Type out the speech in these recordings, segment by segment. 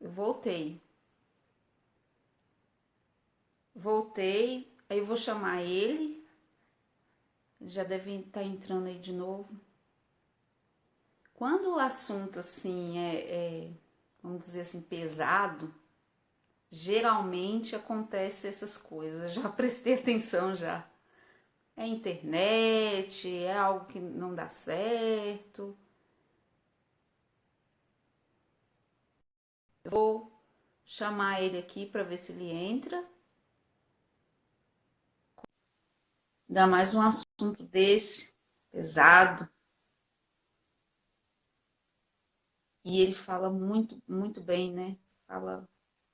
Eu voltei. Voltei, aí eu vou chamar ele. Já deve estar entrando aí de novo. Quando o assunto assim vamos dizer assim, pesado, geralmente acontece essas coisas. Eu já prestei atenção já. É internet, é algo que não dá certo. Eu vou chamar ele aqui para ver se ele entra. Ainda mais um assunto desse, pesado. E ele fala muito, muito bem, né? Fala: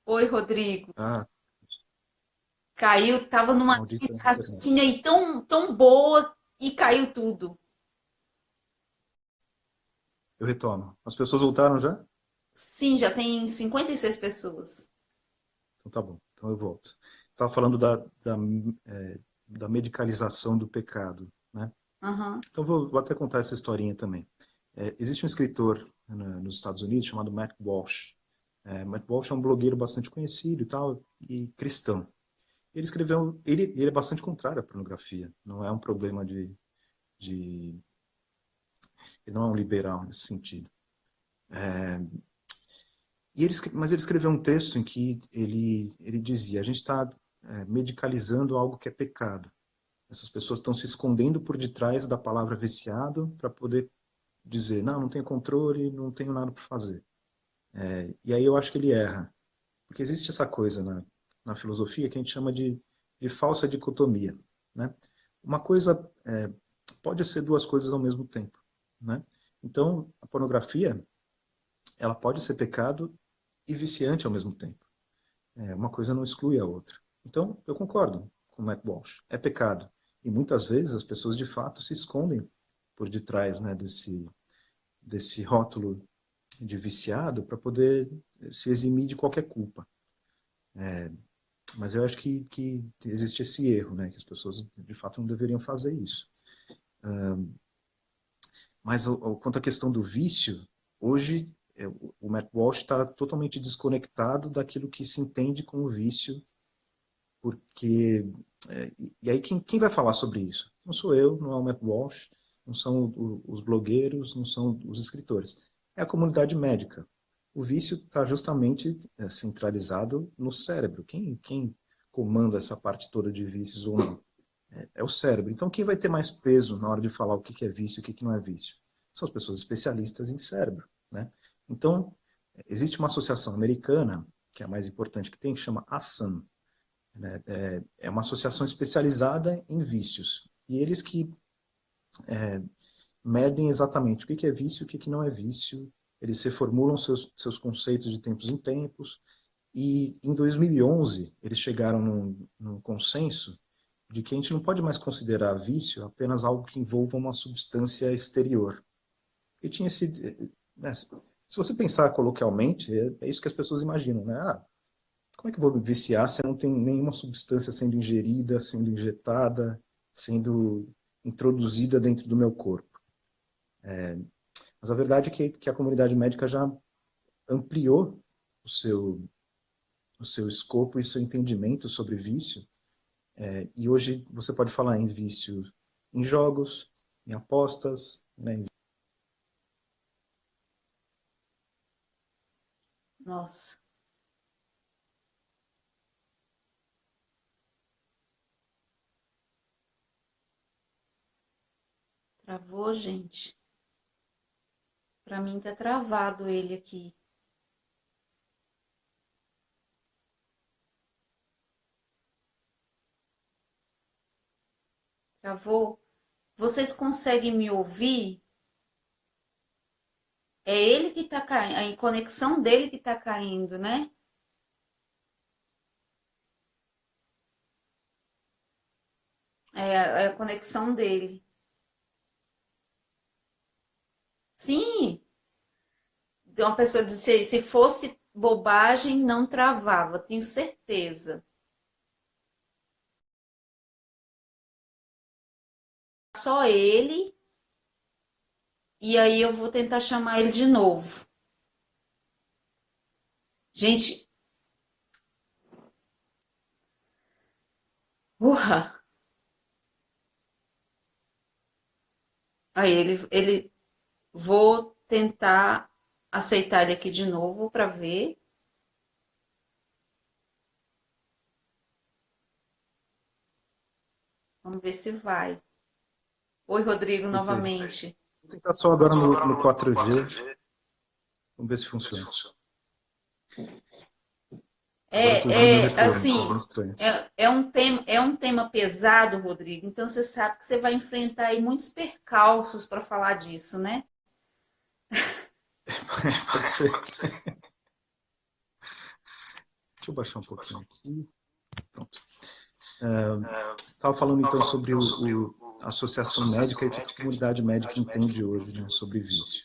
Oi, Rodrigo. Ah, Caiu, tava numa linha maldita de internet. raciocínio aí tão boa e caiu tudo. Eu retomo. As pessoas voltaram já? Sim, já tem 56 pessoas. Então tá bom. Então eu volto. Estava falando da medicalização do pecado, né? Aham, Então vou até contar essa historinha também. Existe um escritor nos Estados Unidos chamado Matt Walsh. Matt Walsh é um blogueiro bastante conhecido e tal, e cristão. Ele é bastante contrário à pornografia. Não é um problema de ele não é um liberal nesse sentido. Mas ele escreveu um texto em que ele dizia: a gente está medicalizando algo que é pecado. Essas pessoas estão se escondendo por detrás da palavra viciado para poder dizer: não, não tenho controle, não tenho nada para fazer. E aí eu acho que ele erra, porque existe essa coisa na filosofia que a gente chama de falsa dicotomia, né? Uma coisa pode ser duas coisas ao mesmo tempo, né? Então, a pornografia, ela pode ser pecado e viciante ao mesmo tempo. Uma coisa não exclui a outra. Então, eu concordo com o Matt Walsh. É pecado. E muitas vezes as pessoas, de fato, se escondem por detrás, né, desse rótulo de viciado para poder se eximir de qualquer culpa. Mas eu acho que existe esse erro, né, que as pessoas, de fato, não deveriam fazer isso. Mas quanto à questão do vício, hoje o Matt Walsh está totalmente desconectado daquilo que se entende como vício, porque e aí quem vai falar sobre isso? Não sou eu, não é o Matt Walsh, não são os blogueiros, não são os escritores, é a comunidade médica. O vício está justamente centralizado no cérebro. Quem comanda essa parte toda de vícios ou não? É o cérebro. Então, quem vai ter mais peso na hora de falar o que é vício e o que não é vício? São as pessoas especialistas em cérebro, né? Então, existe uma associação americana, que é a mais importante que tem, que chama ASAM, né? É uma associação especializada em vícios. E eles que medem exatamente o que é vício e o que não é vício. Eles reformulam seus conceitos de tempos em tempos. E em 2011, eles chegaram num consenso de que a gente não pode mais considerar vício apenas algo que envolva uma substância exterior. E tinha esse. Né, se você pensar coloquialmente, é isso que as pessoas imaginam, né? Ah, como é que eu vou me viciar se não tem nenhuma substância sendo ingerida, sendo injetada, sendo introduzida dentro do meu corpo? Mas a verdade é que a comunidade médica já ampliou o seu, o seu escopo e seu entendimento sobre vício. E hoje você pode falar em vício em jogos, em apostas, né? nossa, travou, gente. Pra mim tá travado ele aqui. Travou. Vocês conseguem me ouvir? É ele que tá caindo, a conexão dele que tá caindo, né? É a conexão dele. Sim, uma pessoa disse, se fosse bobagem, não travava, tenho certeza. Só ele, e aí eu vou tentar chamar ele de novo. Gente, urra! Aí ele vou tentar aceitar ele aqui de novo para ver. Vamos ver se vai. Oi, Rodrigo, Tentei. novamente. Vou tentar só agora no 4G. Vamos ver se funciona. Agora eu tô ouvindo meu retorno, Assim, tá bem estranho. é um tema pesado, Rodrigo, então você sabe que você vai enfrentar aí muitos percalços para falar disso, né? Pode ser. Deixa eu baixar um pouquinho aqui. Pronto. Estava falando então sobre a associação médica e o que a comunidade médica entende hoje, né, sobre vício.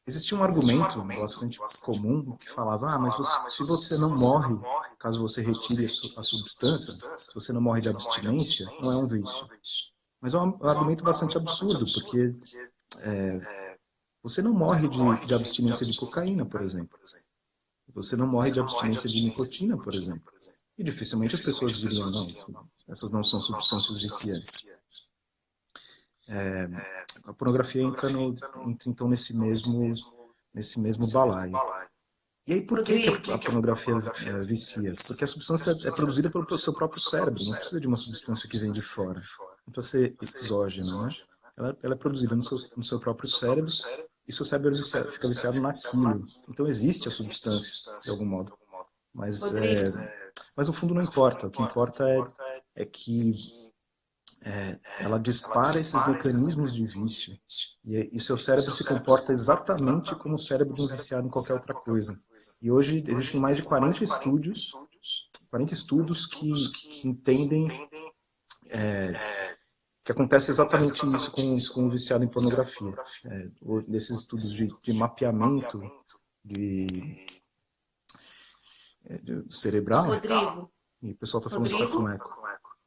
Existia um argumento bastante comum que falava, mas se você não morre, caso você retire a substância, se você não morre de abstinência, não é um vício. Mas é um argumento bastante absurdo, porque você não morre de abstinência de cocaína, por exemplo. Você não morre de abstinência de nicotina, por exemplo. E dificilmente as pessoas diriam, não, essas não são substâncias viciantes. A pornografia entra então nesse mesmo balaio. E aí por que a pornografia vicia? Porque a substância é produzida pelo seu próprio cérebro, não precisa de uma substância que vem de fora. Não precisa ser exógena, né? Ela é produzida no seu próprio cérebro e seu cérebro fica viciado naquilo. Então existe a substância, de algum modo. Mas no fundo não importa. O que importa é que ela dispara esses mecanismos de vício e o seu cérebro se comporta exatamente como o cérebro de um viciado em qualquer outra coisa. E hoje existem mais de 40 estudos que entendem que acontece exatamente isso com o viciado em pornografia. Nesses estudos de mapeamento cerebral, Rodrigo, e o pessoal está falando que está com eco.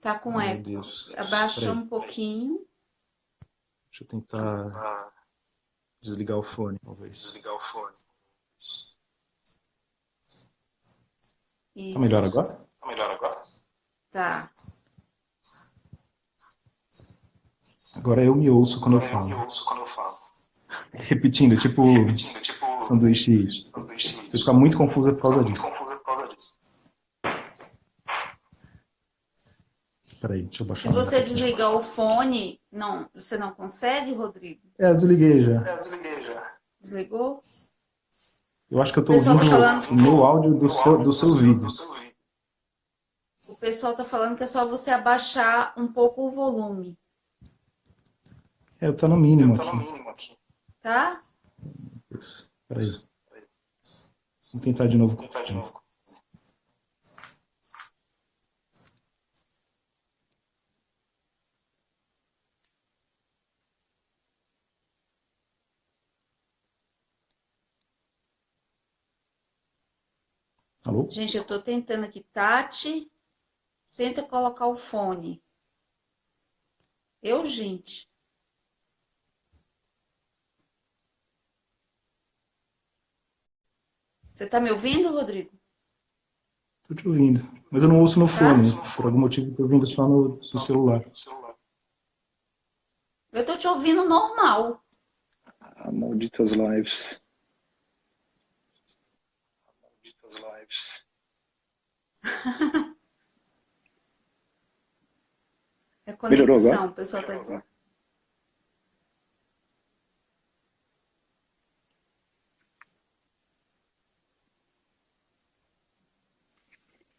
Tá com Meu eco. Deus. Abaixa um pouquinho. Deixa eu tentar desligar o fone, talvez. Isso. Tá melhor agora? Tá. Agora eu me ouço quando eu falo. Repetindo, tipo sanduíche. Você fica muito confusa por causa disso. Peraí, deixa eu Se baixar um você pouquinho. desligar o fone, não, você não consegue, Rodrigo? Eu desliguei já. Desligou? Eu acho que eu O tô pessoal ouvindo tá falando, o meu áudio do seu vídeo. o pessoal tá falando que é só você abaixar um pouco o volume, Tá no mínimo aqui. tá? Peraí. Vamos tentar de novo. Alô? Gente, eu tô tentando aqui. Tati, tenta colocar o fone. Gente. Você tá me ouvindo, Rodrigo? Tô te ouvindo. Mas eu não ouço no fone. Por algum motivo eu tô ouvindo só no celular. Eu tô te ouvindo normal. Malditas lives. É Melhorou conexão, agora? o pessoal tá dizendo.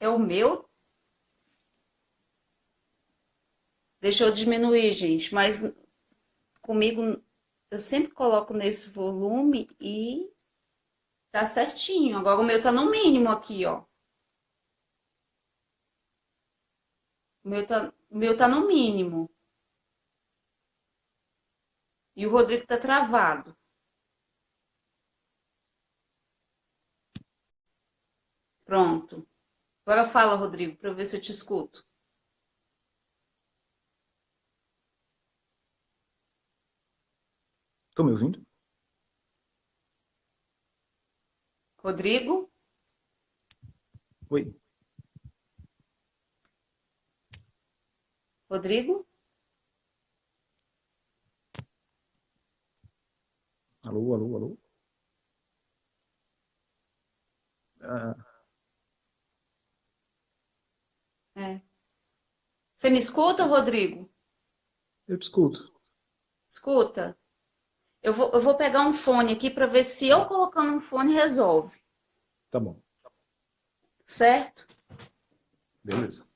É o meu? Deixa eu diminuir, gente, mas comigo eu sempre coloco nesse volume e tá certinho. Agora o meu tá no mínimo aqui, ó. O meu tá no mínimo. E o Rodrigo tá travado. Pronto. Agora fala, Rodrigo, para eu ver se eu te escuto. Estão me ouvindo? Rodrigo? Oi, Rodrigo? alô, alô, alô. Ah, É. Você me escuta, Rodrigo? eu te escuto. Escuta. Eu vou pegar um fone aqui para ver se eu colocando um fone resolve, Tá bom, certo? beleza.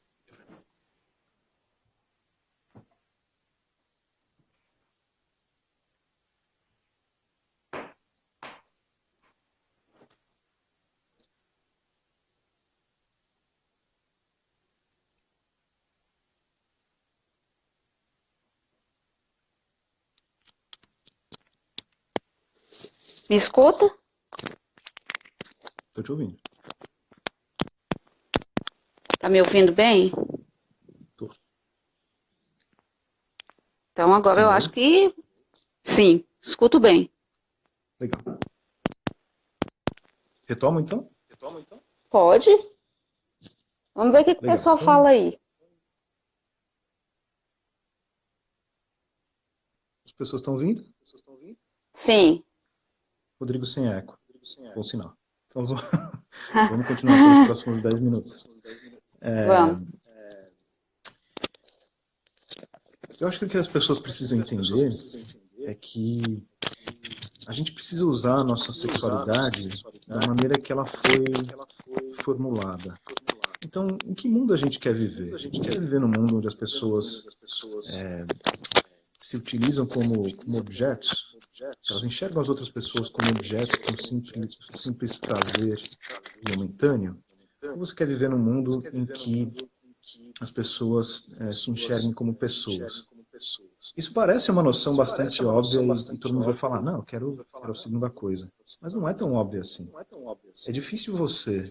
Me escuta? Estou te ouvindo. Tá me ouvindo bem? Tô. Então agora Você eu me acho ouve? que sim, escuto bem. Legal. Retomo então? Pode? Vamos ver o que o Legal. pessoal Então, fala aí. as pessoas estão vindo? Sim. Rodrigo sem eco. Bom sinal. Então, vamos continuar pelos próximos 10 minutos. Vamos. Eu acho que o que as pessoas precisam entender é que a gente precisa usar a nossa sexualidade da maneira que ela foi formulada. Então, em que mundo a gente quer viver? A gente quer viver num mundo onde as pessoas se utilizam como objetos, que elas enxergam as outras pessoas como objetos com simples prazer momentâneo? Ou você quer viver num mundo em que as pessoas se enxerguem como pessoas? Isso parece uma noção bastante óbvia e todo mundo vai falar, não, eu quero a segunda coisa. Mas não é tão óbvio assim. É difícil você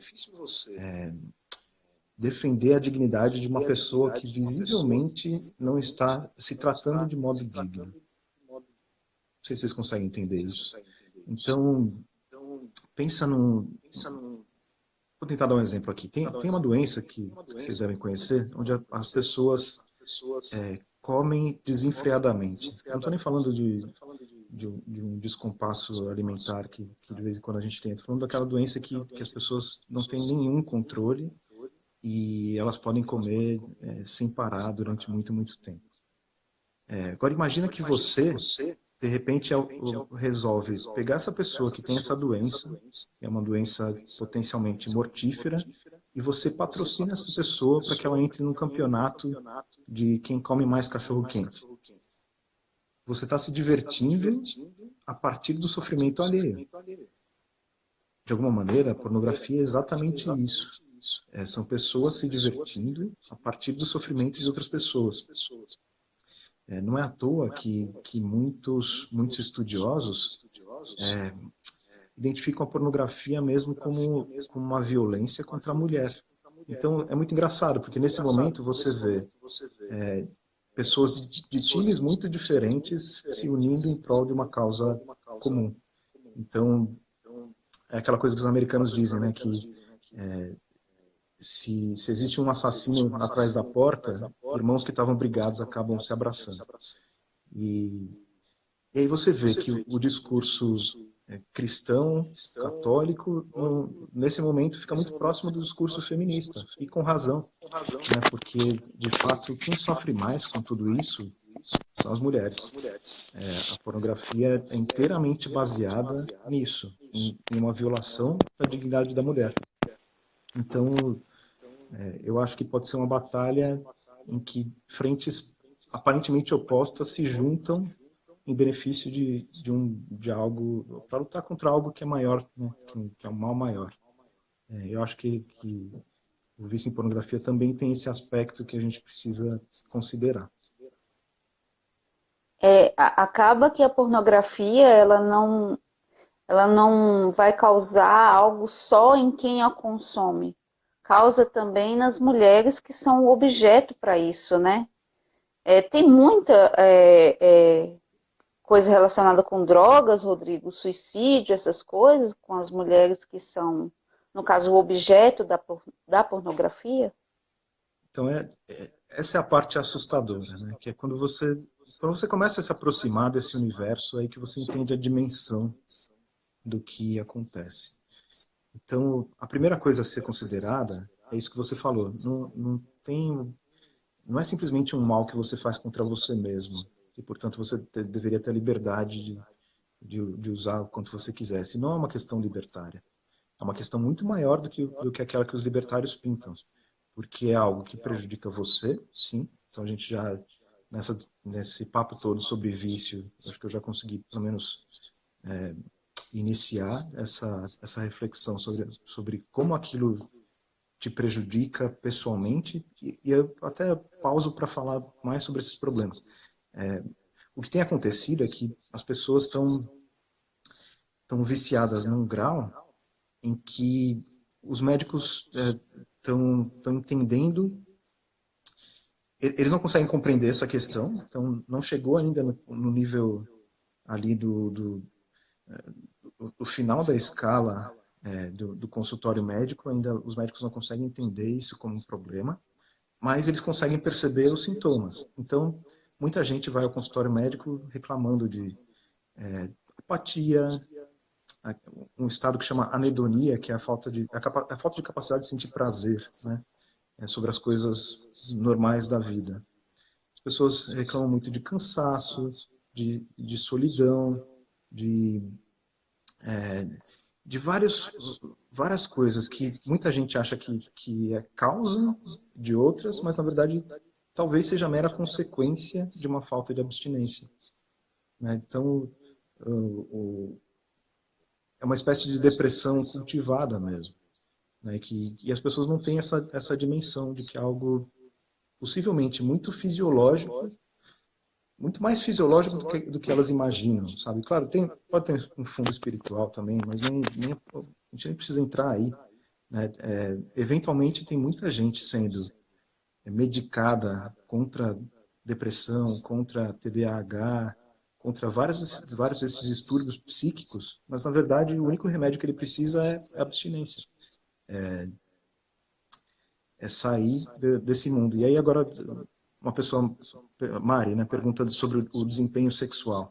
defender a dignidade de uma pessoa que visivelmente não está se tratando de modo digno. Não sei se vocês conseguem entender isso. Então, pensa num... Vou tentar dar um exemplo aqui. Tem uma doença que vocês devem conhecer, onde as pessoas comem desenfreadamente. Eu não estou nem falando de um descompasso alimentar que de vez em quando a gente tem. Estou falando daquela doença que as pessoas não têm nenhum controle e elas podem comer sem parar durante muito, muito tempo. Agora imagina que você, de repente, resolve pegar essa pessoa que tem essa doença, que é uma doença potencialmente mortífera, e você patrocina essa pessoa para que ela entre num campeonato de quem come mais cachorro-quente. Você está se divertindo a partir do sofrimento alheio. De alguma maneira, a pornografia é exatamente isso. São pessoas se divertindo a partir do sofrimento de outras pessoas. Não é à toa que muitos estudiosos identificam a pornografia mesmo como uma violência contra a mulher. Então, é muito engraçado, porque nesse momento você vê pessoas de times muito diferentes se unindo em prol de uma causa comum. Então, é aquela coisa que os americanos dizem, né, que se existe um assassino atrás da porta, irmãos que estavam brigados acabam se abraçando. E, e aí você vê que o discurso cristão, católico, nesse momento fica muito próximo do discurso feminista, e com razão, né, porque, de fato, quem sofre mais com tudo isso são as mulheres. A pornografia é inteiramente baseada nisso, em uma violação da dignidade da mulher. Então, eu acho que pode ser uma batalha em que frentes aparentemente opostas se juntam em benefício de algo, para lutar contra algo que é maior, né? Que é um mal maior. Eu acho que o vício em pornografia também tem esse aspecto que a gente precisa considerar. Acaba que a pornografia ela não vai causar algo só em quem a consome. Causa também nas mulheres que são o objeto para isso, né? Tem muita coisa relacionada com drogas, Rodrigo, suicídio, essas coisas, com as mulheres que são, no caso, o objeto da pornografia? Então, essa é a parte assustadora, né? Que é quando você começa a se aproximar desse universo, aí que você entende a dimensão do que acontece. Então, a primeira coisa a ser considerada é isso que você falou. Não é simplesmente um mal que você faz contra você mesmo, e, portanto, você deveria ter a liberdade de usar o quanto você quisesse. Não é uma questão libertária. É uma questão muito maior do que aquela que os libertários pintam, porque é algo que prejudica você, sim. Então a gente já, nesse papo todo sobre vício, acho que eu já consegui, pelo menos, iniciar essa reflexão sobre como aquilo te prejudica pessoalmente, e eu até pauso para falar mais sobre esses problemas. O que tem acontecido é que as pessoas estão viciadas num grau em que os médicos estão entendendo, eles não conseguem compreender essa questão, então não chegou ainda no nível ali do final da escala do consultório médico, ainda os médicos não conseguem entender isso como um problema, mas eles conseguem perceber os sintomas. Então, muita gente vai ao consultório médico reclamando de apatia, um estado que chama anedonia, que é a falta de capacidade de sentir prazer, né? Sobre as coisas normais da vida. As pessoas reclamam muito de cansaço, de solidão, de, de várias coisas que muita gente acha que é causa de outras, mas na verdade talvez seja mera consequência de uma falta de abstinência, né? Então, é uma espécie de depressão cultivada mesmo, né? E as pessoas não têm essa dimensão de que é algo possivelmente muito fisiológico, muito mais fisiológico do que elas imaginam, sabe? Claro, pode ter um fundo espiritual também, mas a gente nem precisa entrar aí, né? Eventualmente tem muita gente sendo medicada contra depressão, contra TDAH, contra vários desses distúrbios psíquicos, mas na verdade o único remédio que ele precisa é abstinência, é sair desse mundo. E aí agora uma pessoa, Mari, né, pergunta sobre o desempenho sexual.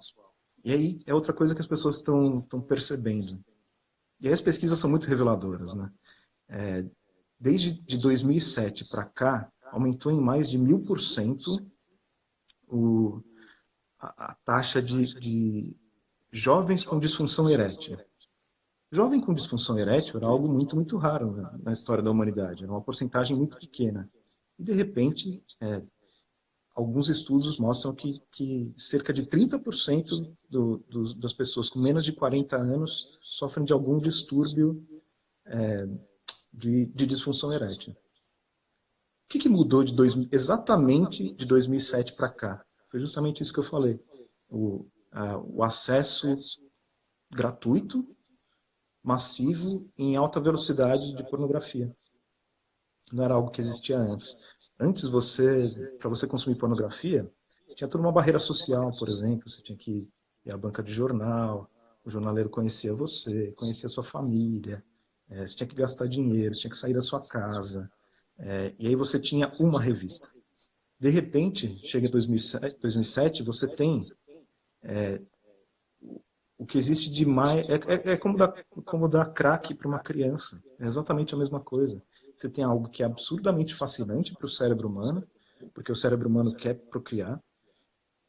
E aí é outra coisa que as pessoas estão percebendo. E aí as pesquisas são muito reveladoras, né? Desde de 2007 para cá, aumentou em mais de 1000% a taxa de jovens com disfunção erétil. Jovem com disfunção erétil era algo muito, muito raro, né, na história da humanidade. Era uma porcentagem muito pequena. E, de repente, alguns estudos mostram que cerca de 30% das pessoas com menos de 40 anos sofrem de algum distúrbio de disfunção erétil. O que mudou exatamente de 2007 para cá? Foi justamente isso que eu falei. O acesso gratuito, massivo, em alta velocidade de pornografia. Não era algo que existia antes. Antes, para você consumir pornografia, você tinha toda uma barreira social, por exemplo. Você tinha que ir à banca de jornal, o jornaleiro conhecia você, conhecia a sua família, você tinha que gastar dinheiro, tinha que sair da sua casa. E aí você tinha uma revista. De repente, chega em 2007, você tem o que existe de mais... É como dar crack para uma criança. É exatamente a mesma coisa. Você tem algo que é absurdamente fascinante para o cérebro humano, porque o cérebro humano quer procriar,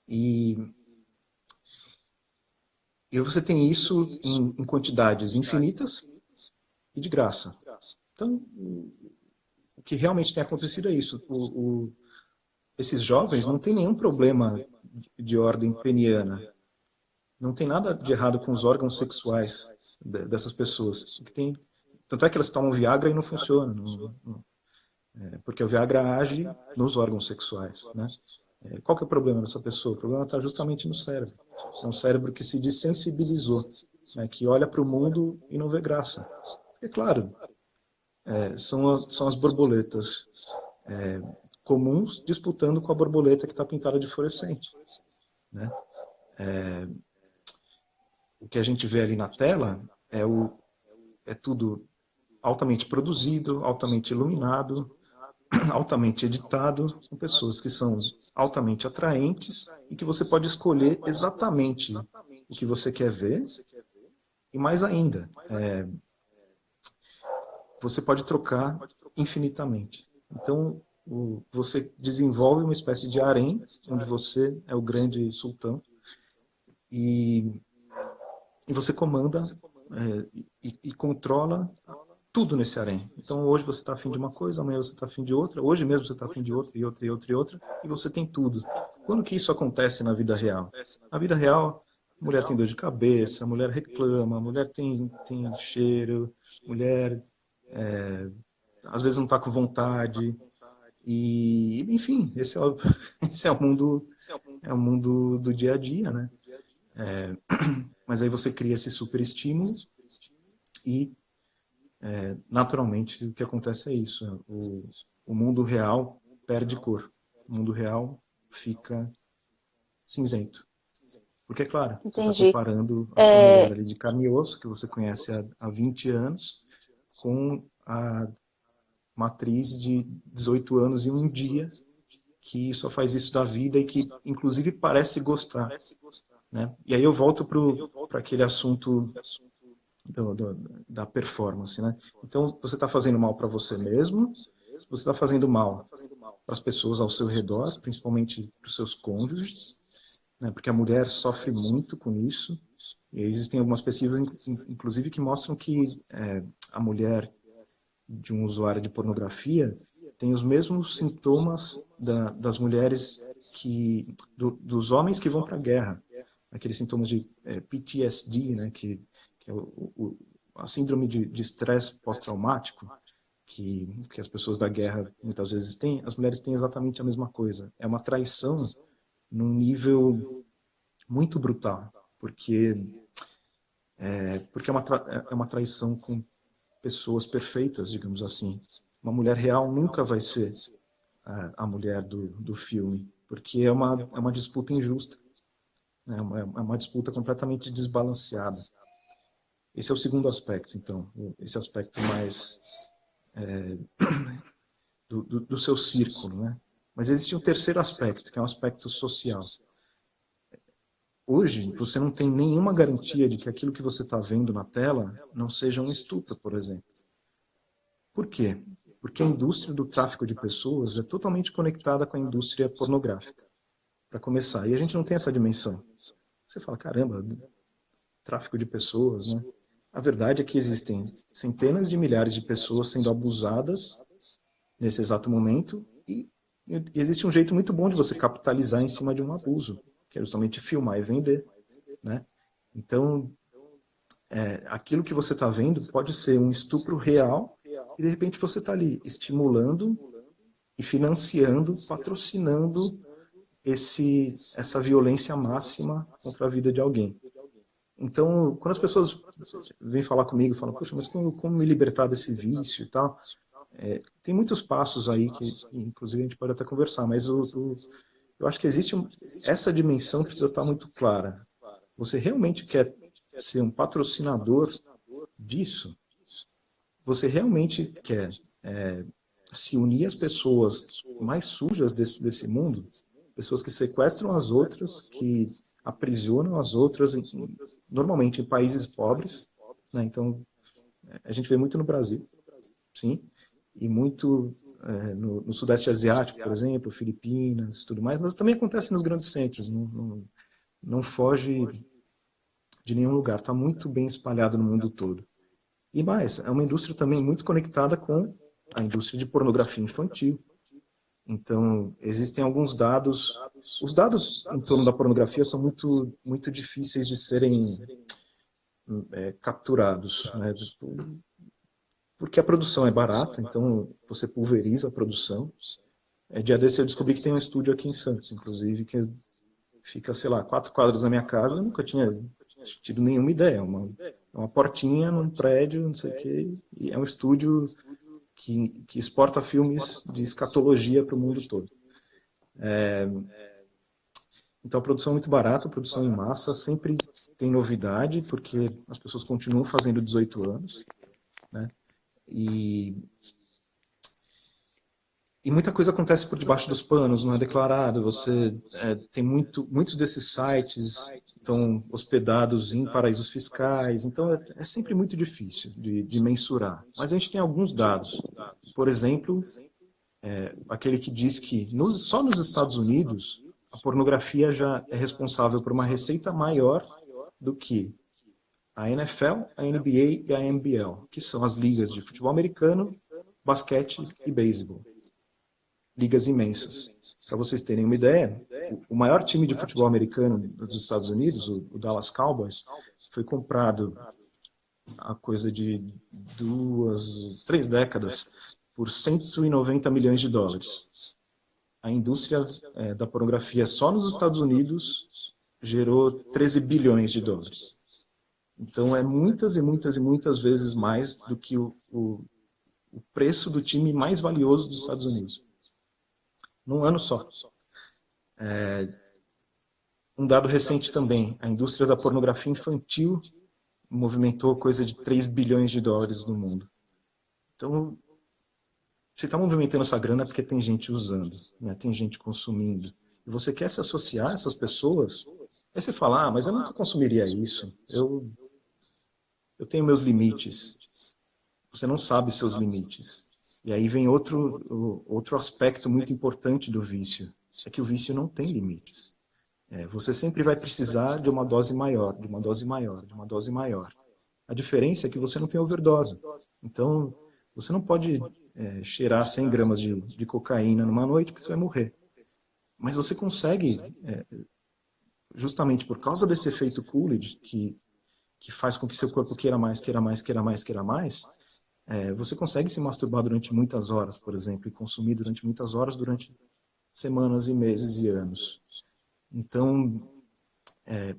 e você tem isso em quantidades infinitas e de graça. Então, o que realmente tem acontecido é isso. Esses jovens não têm nenhum problema de ordem peniana. Não tem nada de errado com os órgãos sexuais dessas pessoas. Tanto é que elas tomam Viagra e não funciona. Porque o Viagra age nos órgãos sexuais, né? Qual que é o problema dessa pessoa? O problema está justamente no cérebro. É um cérebro que se desensibilizou, né? Que olha para o mundo e não vê graça. É claro, são as borboletas comuns disputando com a borboleta que está pintada de fluorescente, né? O que a gente vê ali na tela é tudo altamente produzido, altamente iluminado, altamente editado, com pessoas que são altamente atraentes e que você pode escolher exatamente o que você quer ver. E mais ainda, você pode trocar infinitamente. Então, você desenvolve uma espécie de harém, onde você é o grande sultão, e você comanda e controla tudo nesse harém. Então, hoje você está afim de uma coisa, amanhã você está afim de outra, hoje mesmo você está afim de outra, e outra, e outra, e outra, e você tem tudo. Quando que isso acontece na vida real? Na vida real, a mulher tem dor de cabeça, a mulher reclama, a mulher tem cheiro, mulher às vezes não está com vontade, e enfim, esse é o, esse é o mundo do dia a dia, né? Mas aí você cria esse super estímulo e naturalmente, o que acontece é isso. O mundo real perde cor. O mundo real fica cinzento. Porque, é claro, você está Entendi. comparando a sua mulher ali de carne e osso, que você conhece há 20 anos, com a matriz de 18 anos e um dia, que só faz isso da vida e que, inclusive, parece gostar. Né? E aí eu volto para aquele assunto da performance, né? Então, você está fazendo mal para você mesmo, você está fazendo mal para as pessoas ao seu redor, principalmente para os seus cônjuges, né? Porque a mulher sofre muito com isso. E existem algumas pesquisas, inclusive, que mostram que a mulher de um usuário de pornografia tem os mesmos sintomas das mulheres dos homens que vão para a guerra, aqueles sintomas de PTSD, né? Que é a síndrome de estresse pós-traumático, que as pessoas da guerra muitas vezes têm, as mulheres têm exatamente a mesma coisa. É uma traição num nível muito brutal, porque é uma traição com pessoas perfeitas, digamos assim. Uma mulher real nunca vai ser a mulher do filme, porque é uma disputa injusta, né? É uma disputa completamente desbalanceada. Esse é o segundo aspecto, então, esse aspecto mais do seu círculo, né? Mas existe um terceiro aspecto, que é um aspecto social. Hoje, você não tem nenhuma garantia de que aquilo que você está vendo na tela não seja um estupro, por exemplo. Por quê? Porque a indústria do tráfico de pessoas é totalmente conectada com a indústria pornográfica, para começar. E a gente não tem essa dimensão. Você fala, caramba, tráfico de pessoas, né? A verdade é que existem centenas de milhares de pessoas sendo abusadas nesse exato momento e existe um jeito muito bom de você capitalizar em cima de um abuso, que é justamente filmar e vender, né? Então, aquilo que você está vendo pode ser um estupro real e de repente você está ali estimulando e financiando, patrocinando essa violência máxima contra a vida de alguém. Então, quando as pessoas vêm falar comigo, falam, poxa, mas como me libertar desse vício e tal, tem muitos passos aí que, inclusive, a gente pode até conversar, mas eu acho que essa dimensão precisa estar muito clara. Você realmente quer ser um patrocinador disso? Você realmente quer se unir às pessoas mais sujas desse mundo? Pessoas que sequestram as outras, que aprisionam as outras, normalmente em países pobres, né? Então, a gente vê muito no Brasil, sim, e muito no Sudeste Asiático, por exemplo, Filipinas, tudo mais, mas também acontece nos grandes centros, não foge de nenhum lugar, está muito bem espalhado no mundo todo. E mais, é uma indústria também muito conectada com a indústria de pornografia infantil. Então, existem alguns dados. Os dados em torno da pornografia são muito, muito difíceis de serem capturados, né? Porque a produção é barata, então você pulveriza a produção. Dia desse eu descobri que tem um estúdio aqui em Santos, inclusive, que fica, sei lá, 4 quadras da minha casa. Eu nunca tinha tido nenhuma ideia. Uma portinha num prédio, não sei o quê, e é um estúdio que exporta filmes de escatologia para o mundo todo. Então a produção é muito barata, a produção em massa, sempre tem novidade, porque as pessoas continuam fazendo 18 anos, né? E, e muita coisa acontece por debaixo dos panos, não é declarado. Você tem muitos desses sites estão hospedados em paraísos fiscais, então é sempre muito difícil de mensurar. Mas a gente tem alguns dados. Por exemplo, aquele que diz que só nos Estados Unidos a pornografia já é responsável por uma receita maior do que a NFL, a NBA e a NBL, que são as ligas de futebol americano, basquete e beisebol. Ligas imensas. Para vocês terem uma ideia, o maior time de futebol americano dos Estados Unidos, o Dallas Cowboys, foi comprado há coisa de 3 décadas por 190 milhões de dólares. A indústria da pornografia só nos Estados Unidos gerou 13 bilhões de dólares. Então é muitas e muitas e muitas vezes mais do que o preço do time mais valioso dos Estados Unidos. Num ano só. Um dado recente também, a indústria da pornografia infantil movimentou coisa de 3 bilhões de dólares no mundo. Então, você está movimentando essa grana porque tem gente usando, né? Tem gente consumindo. E você quer se associar a essas pessoas, aí você fala, mas eu nunca consumiria isso. Eu tenho meus limites. Você não sabe seus limites. E aí vem outro aspecto muito importante do vício, é que o vício não tem limites. Você sempre vai precisar de uma dose maior, de uma dose maior, de uma dose maior. A diferença é que você não tem overdose. Então, você não pode cheirar 100 gramas de cocaína numa noite porque você vai morrer. Mas você consegue, justamente por causa desse efeito Coolidge, que faz com que seu corpo queira mais, queira mais, queira mais, queira mais, você consegue se masturbar durante muitas horas, por exemplo, e consumir durante muitas horas, durante semanas e meses e anos. Então,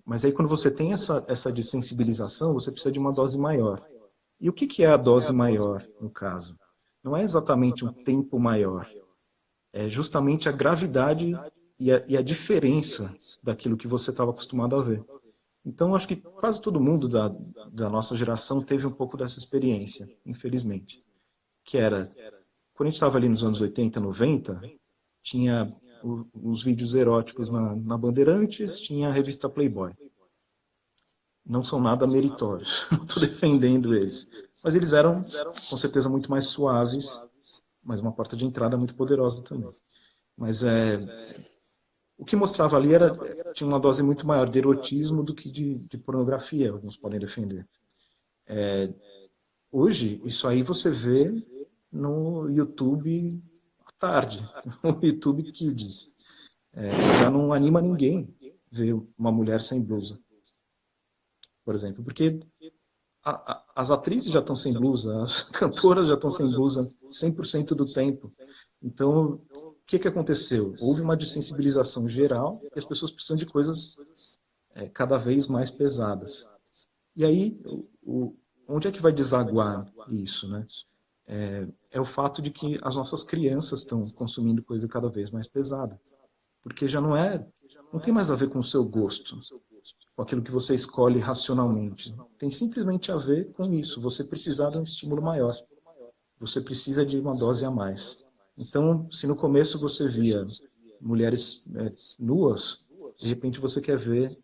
mas aí quando você tem essa desensibilização, você precisa de uma dose maior. E o que é a dose maior, no caso? Não é exatamente um tempo maior, é justamente a gravidade e a diferença daquilo que você estava acostumado a ver. Então, acho que quase todo mundo da nossa geração teve um pouco dessa experiência, infelizmente. Que era, quando a gente estava ali nos anos 80, 90, tinha os vídeos eróticos na Bandeirantes, tinha a revista Playboy. Não são nada meritórios, não estou defendendo eles. Mas eles eram, com certeza, muito mais suaves, mas uma porta de entrada muito poderosa também. Mas o que mostrava ali tinha uma dose muito maior de erotismo do que de pornografia, alguns podem defender. Hoje, isso aí você vê no YouTube à tarde, no YouTube Kids. Já não anima ninguém ver uma mulher sem blusa, por exemplo, porque as atrizes já estão sem blusa, as cantoras já estão sem blusa 100% do tempo. Então, o que aconteceu? Houve uma dessensibilização geral e as pessoas precisam de coisas cada vez mais pesadas. E aí, onde é que vai desaguar isso, né? É o fato de que as nossas crianças estão consumindo coisa cada vez mais pesada. Porque já não tem mais a ver com o seu gosto, com aquilo que você escolhe racionalmente. Tem simplesmente a ver com isso. Você precisar de um estímulo maior. Você precisa de uma dose a mais. Então, se no começo você via mulheres nuas, de repente você quer ver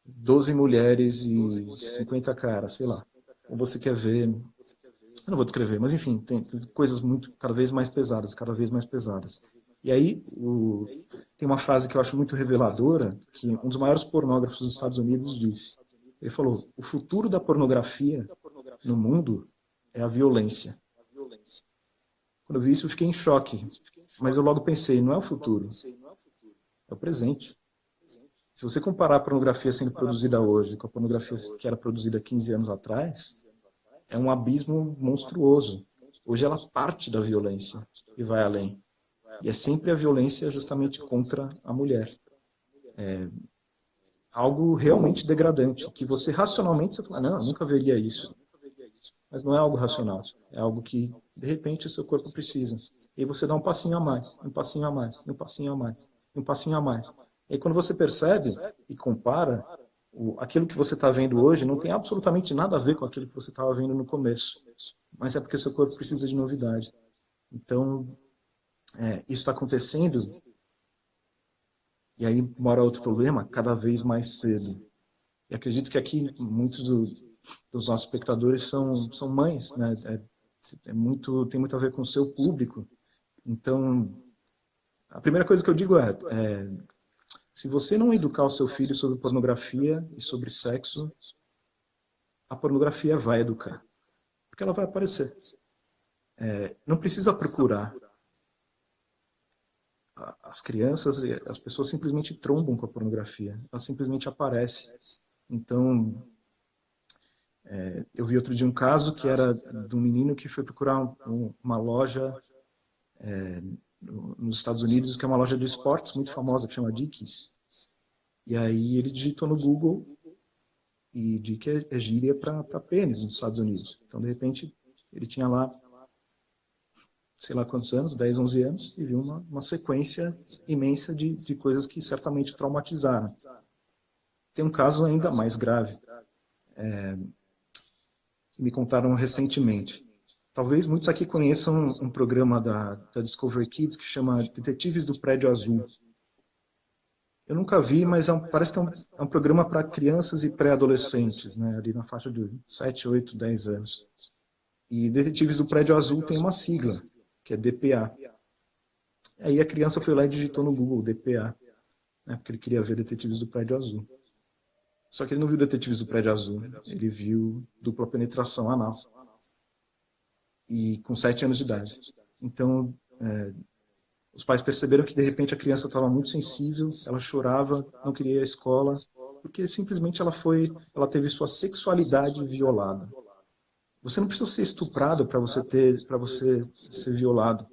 12 mulheres e 50 caras, sei lá. Ou você quer ver... Eu não vou descrever, mas enfim, tem coisas cada vez mais pesadas, cada vez mais pesadas. E aí, tem uma frase que eu acho muito reveladora, que um dos maiores pornógrafos dos Estados Unidos disse. Ele falou, o futuro da pornografia no mundo é a violência. Quando eu vi isso, eu fiquei em choque. Mas eu logo pensei, não é o futuro, é o presente. Se você comparar a pornografia sendo produzida hoje com a pornografia que era produzida 15 anos atrás, é um abismo monstruoso. Hoje ela parte da violência e vai além. E é sempre a violência justamente contra a mulher. Algo realmente degradante, que você racionalmente você fala, não, eu nunca veria isso. Mas não é algo racional, é algo que, de repente, o seu corpo precisa. E você dá um passinho a mais, um passinho a mais, um passinho a mais. um passinho a mais. E aí, quando você percebe e compara, aquilo que você está vendo hoje não tem absolutamente nada a ver com aquilo que você estava vendo no começo. Mas é porque o seu corpo precisa de novidade. Então, isso está acontecendo, e aí mora outro problema, cada vez mais cedo. E acredito que aqui muitos dos nossos espectadores são mães, né? Tem muito a ver com o seu público. Então, a primeira coisa que eu digo se você não educar o seu filho sobre pornografia e sobre sexo, a pornografia vai educar. Porque ela vai aparecer. Não precisa procurar. As crianças, as pessoas simplesmente trombam com a pornografia. Ela simplesmente aparece. Então, eu vi outro dia um caso que era de um menino que foi procurar uma loja nos Estados Unidos, que é uma loja de esportes muito famosa, que chama Dickies. E aí ele digitou no Google, e Dickies é gíria para pênis nos Estados Unidos. Então, de repente, ele tinha lá, sei lá quantos anos, 10, 11 anos, e viu uma sequência imensa de coisas que certamente traumatizaram. Tem um caso ainda mais grave, que me contaram recentemente. Talvez muitos aqui conheçam um programa da Discovery Kids que chama Detetives do Prédio Azul. Eu nunca vi, mas parece que é um programa para crianças e pré-adolescentes, né, ali na faixa de 7, 8, 10 anos. E Detetives do Prédio Azul tem uma sigla, que é DPA. Aí a criança foi lá e digitou no Google DPA, né, porque ele queria ver Detetives do Prédio Azul. Só que ele não viu Detetives do Prédio Azul, ele viu Dupla Penetração Anal. E com 7 anos de idade. Então, os pais perceberam que de repente a criança estava muito sensível, ela chorava, não queria ir à escola, porque simplesmente ela teve sua sexualidade violada. Você não precisa ser estuprado para você ser violado.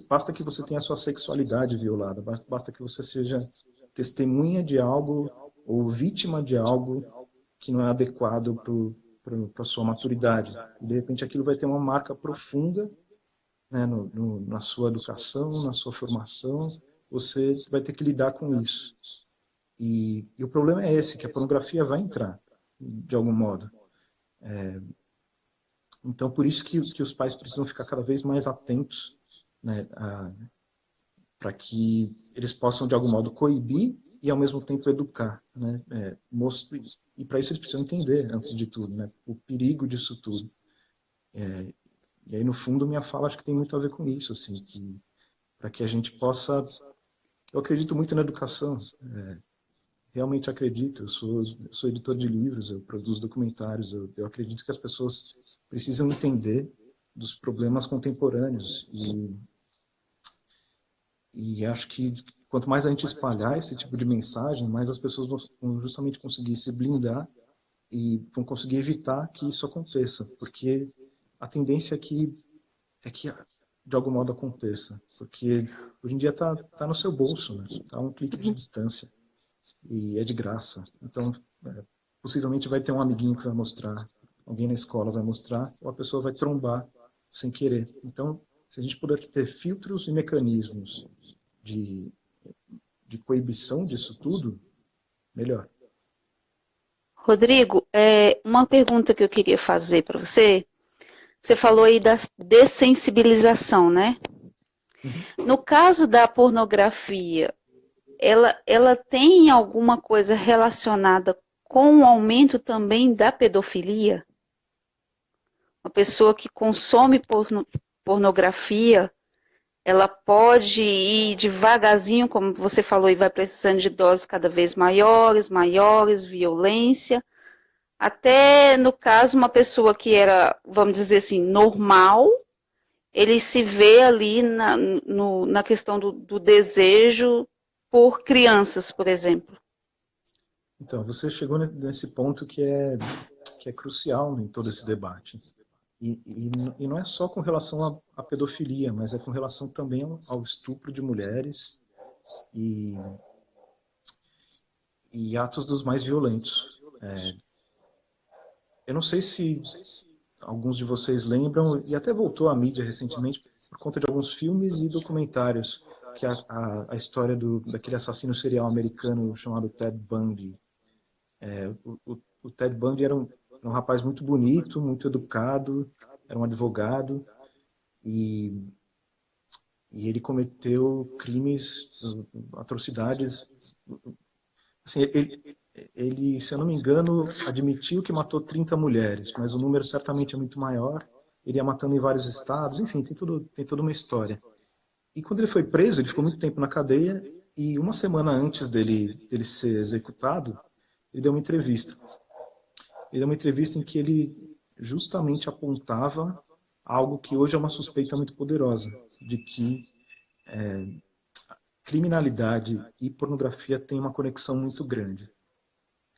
Basta que você tenha a sua sexualidade violada, basta que você seja testemunha de algo ou vítima de algo que não é adequado para a sua maturidade. E, de repente, aquilo vai ter uma marca profunda, né, na sua educação, na sua formação. Você vai ter que lidar com isso. E o problema é esse, que a pornografia vai entrar, de algum modo. Então, por isso que os pais precisam ficar cada vez mais atentos, né, para que eles possam, de algum modo, coibir e, ao mesmo tempo, educar. Né? E para isso eles precisam entender, antes de tudo, né, o perigo disso tudo. E aí, no fundo, minha fala acho que tem muito a ver com isso, assim, para que a gente possa... Eu acredito muito na educação, realmente acredito. Eu sou editor de livros, eu produzo documentários, eu acredito que as pessoas precisam entender dos problemas contemporâneos. E acho que quanto mais a gente espalhar esse tipo de mensagem, mais as pessoas vão justamente conseguir se blindar e vão conseguir evitar que isso aconteça, porque a tendência é que de algum modo aconteça, porque hoje em dia tá no seu bolso, né? Tá a um clique de distância e é de graça. Então, possivelmente vai ter um amiguinho que vai mostrar, alguém na escola vai mostrar, ou a pessoa vai trombar sem querer. Então, se a gente puder ter filtros e mecanismos de coibição disso tudo, melhor. Rodrigo, uma pergunta que eu queria fazer para você. Você falou aí da dessensibilização, né? Uhum. No caso da pornografia, ela tem alguma coisa relacionada com o aumento também da pedofilia? Uma pessoa que consome pornografia, ela pode ir devagarzinho, como você falou, e vai precisando de doses cada vez maiores, violência. Até, no caso, uma pessoa que era, vamos dizer assim, normal, ele se vê ali na questão do desejo por crianças, por exemplo. Então, você chegou nesse ponto que é crucial em todo esse debate. E não é só com relação à pedofilia, mas é com relação também ao estupro de mulheres e atos dos mais violentos. Eu não sei se alguns de vocês lembram, e até voltou à mídia recentemente, por conta de alguns filmes e documentários, que a história daquele assassino serial americano chamado Ted Bundy. O Ted Bundy era um rapaz muito bonito, muito educado, era um advogado, e ele cometeu crimes, atrocidades. Assim, ele, se eu não me engano, admitiu que matou 30 mulheres, mas o número certamente é muito maior. Ele ia matando em vários estados, enfim, tem toda uma história. E quando ele foi preso, ele ficou muito tempo na cadeia, e uma semana antes dele ser executado, ele deu uma entrevista. Ele deu uma entrevista em que ele justamente apontava algo que hoje é uma suspeita muito poderosa, de que criminalidade e pornografia têm uma conexão muito grande.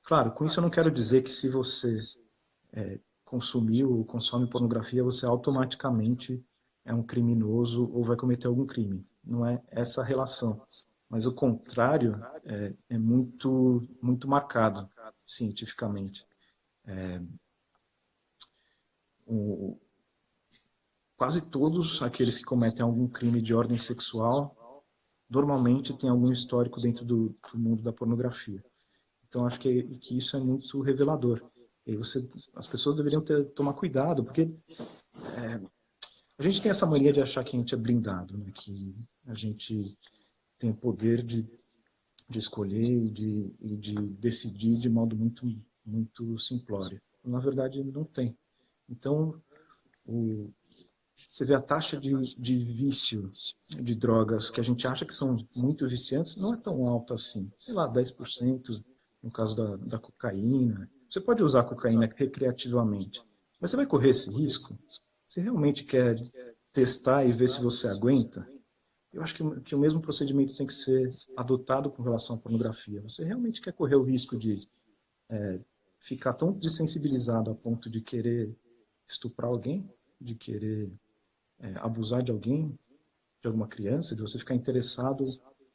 Claro, com isso eu não quero dizer que se você consumiu ou consome pornografia, você automaticamente é um criminoso ou vai cometer algum crime. Não é essa a relação. Mas o contrário é muito, muito marcado cientificamente. Quase todos aqueles que cometem algum crime de ordem sexual normalmente têm algum histórico dentro do mundo da pornografia. Então, acho que isso é muito revelador. E as pessoas deveriam tomar cuidado, porque a gente tem essa mania de achar que a gente é blindado, né? Que a gente tem o poder de escolher e de decidir de modo muito, muito simplório. Na verdade, não tem. Então, você vê a taxa de vício de drogas que a gente acha que são muito viciantes, não é tão alta assim. Sei lá, 10% no caso da cocaína. Você pode usar a cocaína recreativamente, mas você vai correr esse risco? Você realmente quer testar e ver se você aguenta? Eu acho que o mesmo procedimento tem que ser adotado com relação à pornografia. Você realmente quer correr o risco de ficar tão desensibilizado a ponto de querer estuprar alguém, de querer abusar de alguém, de alguma criança, de você ficar interessado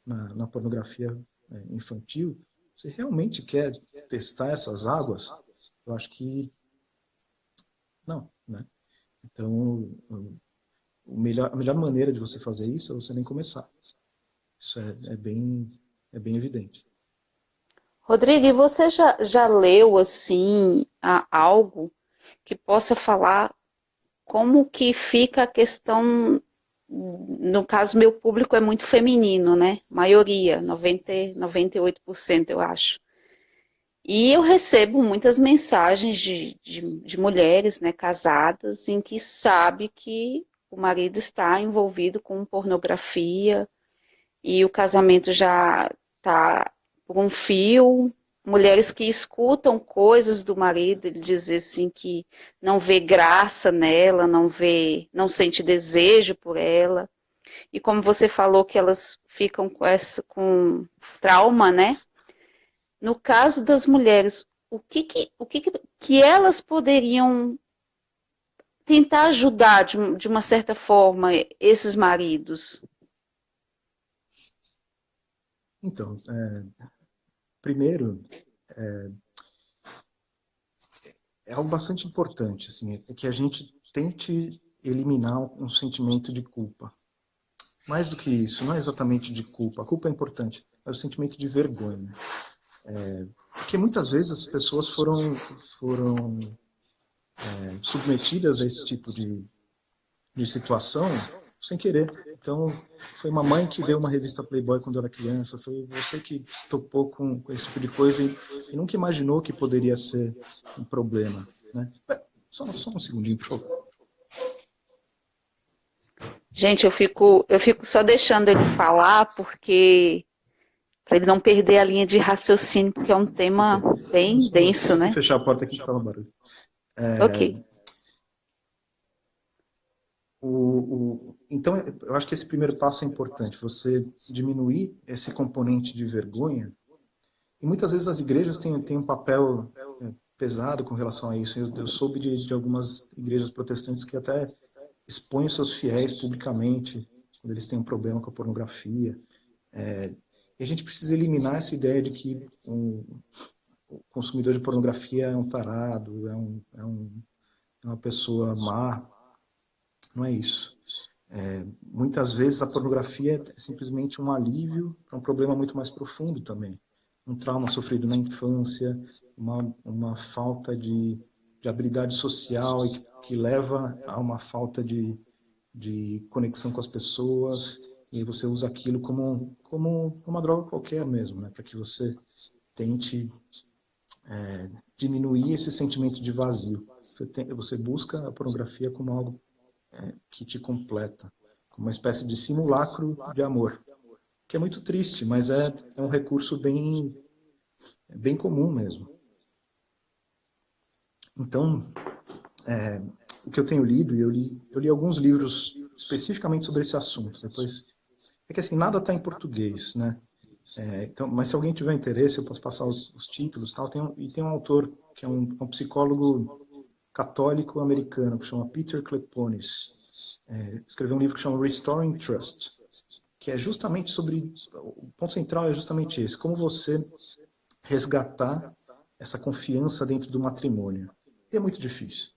na pornografia infantil? Você realmente quer testar essas águas? Eu acho que não, né? Então, a melhor maneira de você fazer isso é você nem começar. Isso é bem evidente. Rodrigo, e você já leu assim algo que possa falar como que fica a questão, no caso meu público é muito feminino, né? Maioria, 98% eu acho. E eu recebo muitas mensagens de mulheres, né, casadas, em que sabe que o marido está envolvido com pornografia e o casamento já está por um fio. Mulheres que escutam coisas do marido, ele dizer assim que não vê graça nela, não sente desejo por ela. E como você falou que elas ficam com trauma, né? No caso das mulheres, que elas poderiam tentar ajudar de uma certa forma esses maridos? Então, primeiro, é algo bastante importante, assim, é que a gente tente eliminar um sentimento de culpa. Mais do que isso, não é exatamente de culpa. A culpa é importante, é o sentimento de vergonha. Porque muitas vezes as pessoas foram submetidas a esse tipo de situação sem querer. Então, foi uma mãe que deu uma revista Playboy quando era criança, foi você que topou com esse tipo de coisa e nunca imaginou que poderia ser um problema. Né? Só um segundinho, por favor. Gente, eu fico só deixando ele falar porque para ele não perder a linha de raciocínio, porque é um tema bem denso, Só fui né? fechar a porta aqui que estava barulho. Ok. Então, eu acho que esse primeiro passo é importante, você diminuir esse componente de vergonha. E muitas vezes as igrejas têm um papel pesado com relação a isso. Eu soube de algumas igrejas protestantes que até expõem os seus fiéis publicamente quando eles têm um problema com a pornografia. E a gente precisa eliminar essa ideia de que o consumidor de pornografia é um tarado, é uma pessoa má. Não é isso. Muitas vezes a pornografia é simplesmente um alívio para um problema muito mais profundo também. Um trauma sofrido na infância, uma falta de habilidade social que leva a uma falta de conexão com as pessoas, e você usa aquilo como uma droga qualquer mesmo, né? Para que você tente diminuir esse sentimento de vazio. Você busca a pornografia como algo que te completa, como uma espécie de simulacro de amor, que é muito triste, mas é um recurso bem comum mesmo. Então, o que eu tenho lido, e eu li alguns livros especificamente sobre esse assunto. Depois, é que assim, nada está em português, né? Então, mas se alguém tiver interesse, eu posso passar os títulos, tal. Tem um autor que é um psicólogo católico americano que chama Peter Kleponis. Escreveu um livro que chama Restoring Trust, que é justamente sobre, o ponto central é justamente esse, como você resgatar essa confiança dentro do matrimônio. E é muito difícil,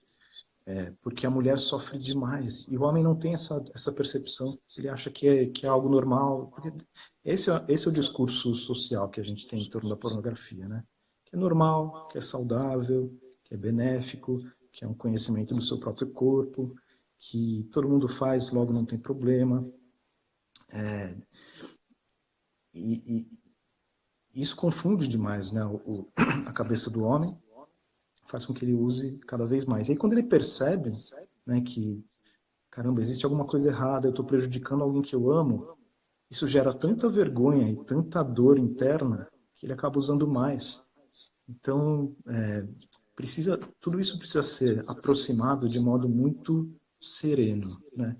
porque a mulher sofre demais, e o homem não tem essa percepção, ele acha que é algo normal, porque esse é o discurso social que a gente tem em torno da pornografia, né? Que é normal, que é saudável, que é benéfico, que é um conhecimento do seu próprio corpo, que todo mundo faz, logo não tem problema. E isso confunde demais, né, a cabeça do homem, faz com que ele use cada vez mais. E aí quando ele percebe, né, que, caramba, existe alguma coisa errada, eu estou prejudicando alguém que eu amo, isso gera tanta vergonha e tanta dor interna que ele acaba usando mais. Então, tudo isso precisa ser aproximado de modo muito sereno, né?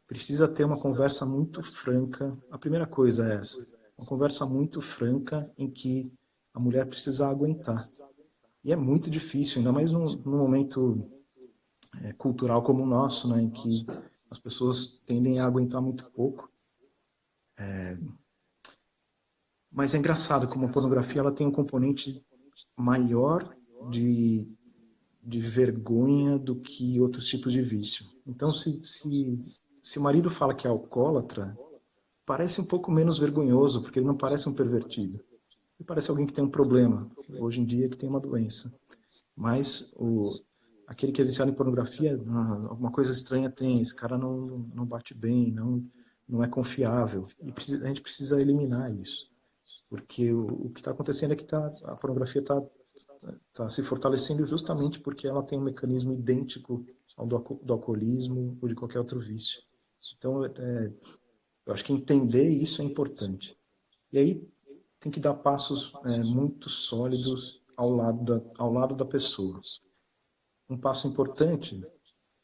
Precisa ter uma conversa muito franca. A primeira coisa é essa, uma conversa muito franca em que a mulher precisa aguentar. E é muito difícil, ainda mais num momento cultural como o nosso, né, em que as pessoas tendem a aguentar muito pouco. Mas é engraçado como a pornografia ela tem um componente maior de vergonha do que outros tipos de vício. Então, se o marido fala que é alcoólatra, parece um pouco menos vergonhoso, porque ele não parece um pervertido. Ele parece alguém que tem um problema, hoje em dia que tem uma doença. Mas aquele que é viciado em pornografia, alguma coisa estranha tem, esse cara não bate bem, não é confiável. E a gente precisa eliminar isso. Porque o que está acontecendo é que a pornografia está se fortalecendo justamente porque ela tem um mecanismo idêntico ao do alcoolismo ou de qualquer outro vício. Então, eu acho que entender isso é importante. E aí tem que dar passos muito sólidos ao lado da pessoa. Um passo importante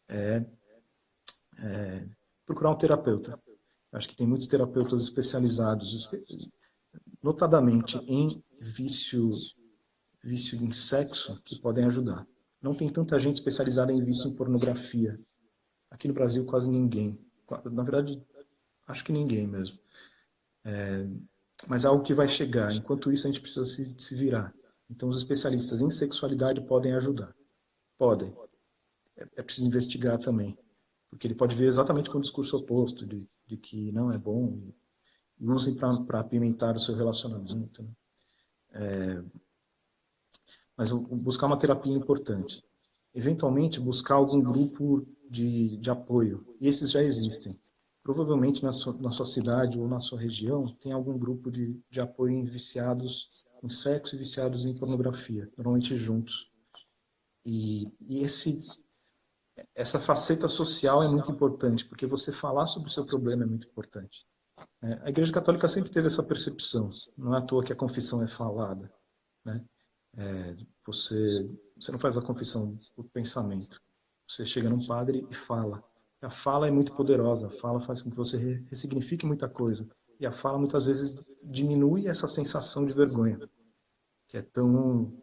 é procurar um terapeuta. Eu acho que tem muitos terapeutas especializados, notadamente em vício em sexo, que podem ajudar. Não tem tanta gente especializada em vício em pornografia. Aqui no Brasil, quase ninguém. Na verdade, acho que ninguém mesmo. Mas é algo que vai chegar. Enquanto isso, a gente precisa se virar. Então, os especialistas em sexualidade podem ajudar. Podem. É preciso investigar também. Porque ele pode vir exatamente com o discurso oposto, de que não é bom, e usem para apimentar o seu relacionamento. Né? Mas buscar uma terapia é importante. Eventualmente, buscar algum grupo de apoio. E esses já existem. Provavelmente na sua cidade ou na sua região tem algum grupo de apoio em viciados em sexo e viciados em pornografia, normalmente juntos. E essa faceta social é muito importante, porque você falar sobre o seu problema é muito importante. A Igreja Católica sempre teve essa percepção. Não é à toa que a confissão é falada, né? Você não faz a confissão por pensamento. Você chega num padre e fala. A fala é muito poderosa. A fala faz com que você ressignifique muita coisa. E a fala muitas vezes diminui essa sensação de vergonha, que é tão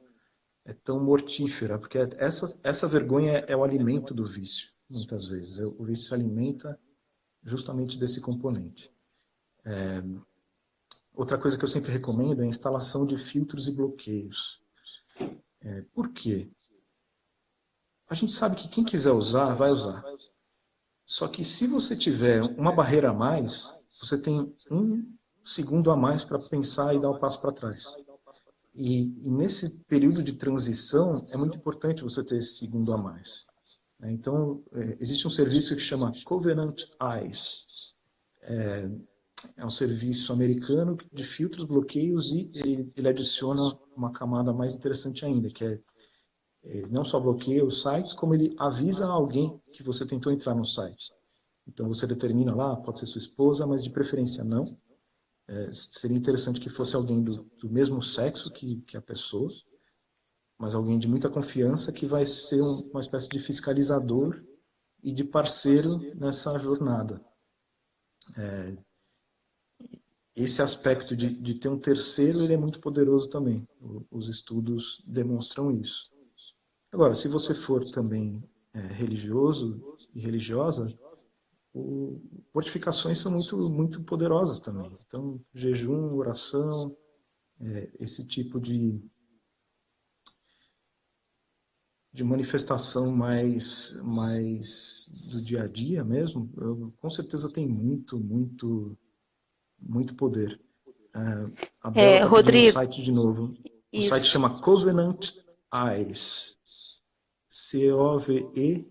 mortífera, porque essa vergonha é o alimento do vício, muitas vezes. O vício se alimenta justamente desse componente. Outra coisa que eu sempre recomendo é a instalação de filtros e bloqueios. Por quê? A gente sabe que quem quiser usar, vai usar. Só que se você tiver uma barreira a mais, você tem 1 segundo a mais para pensar e dar o passo para trás. E nesse período de transição, é muito importante você ter esse segundo a mais. Então, existe um serviço que chama Covenant Eyes. É um serviço americano de filtros, bloqueios, e ele adiciona uma camada mais interessante ainda, que é ele não só bloqueia os sites, como ele avisa alguém que você tentou entrar no site. Então você determina lá, pode ser sua esposa, mas de preferência não. Seria interessante que fosse alguém do mesmo sexo que a pessoa, mas alguém de muita confiança que vai ser uma espécie de fiscalizador e de parceiro nessa jornada. Esse aspecto de ter um terceiro, ele é muito poderoso também. Os estudos demonstram isso. Agora, se você for também religioso e religiosa, fortificações são muito poderosas também. Então, jejum, oração, esse tipo de manifestação mais do dia a dia mesmo, com certeza tem muito poder. A Bela está pedindo o Rodrigo, site de novo. O site isso. chama Covenant Eyes. C-O-V-E-N-E,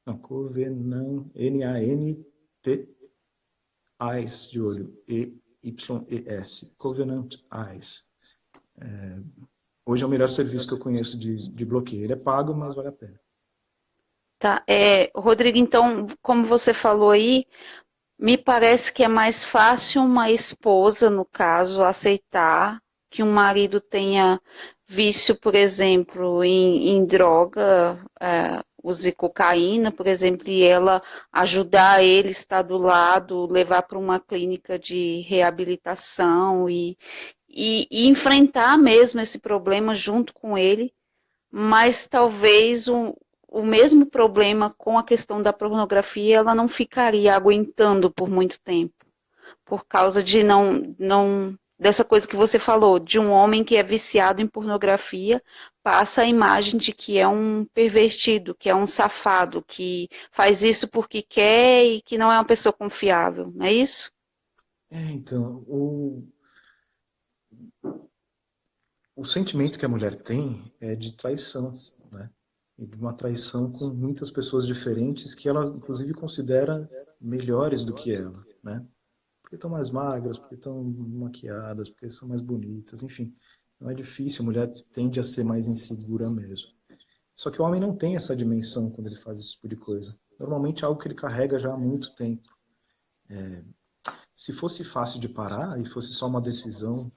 não, Covenant, N-A-N-T, Eyes de olho, E-Y-E-S, Covenant Eyes. Hoje é o melhor serviço que eu conheço de bloqueio. Ele é pago, mas vale a pena. Tá, Rodrigo, então, como você falou aí, me parece que é mais fácil uma esposa, no caso, aceitar que um marido tenha vício, por exemplo, em droga, use cocaína, por exemplo, e ela ajudar ele, estar do lado, levar para uma clínica de reabilitação e enfrentar mesmo esse problema junto com ele, mas talvez o mesmo problema com a questão da pornografia ela não ficaria aguentando por muito tempo, por causa de não dessa coisa que você falou, de um homem que é viciado em pornografia, passa a imagem de que é um pervertido, que é um safado, que faz isso porque quer e que não é uma pessoa confiável, não é isso? Então, o sentimento que a mulher tem é de traição, né? E de uma traição com muitas pessoas diferentes que ela, inclusive, considera melhores do que ela, né? Porque estão mais magras, porque estão maquiadas, porque são mais bonitas, enfim. Não é difícil, a mulher tende a ser mais insegura mesmo. Só que o homem não tem essa dimensão quando ele faz esse tipo de coisa. Normalmente é algo que ele carrega já há muito tempo. Se fosse fácil de parar e fosse só uma decisão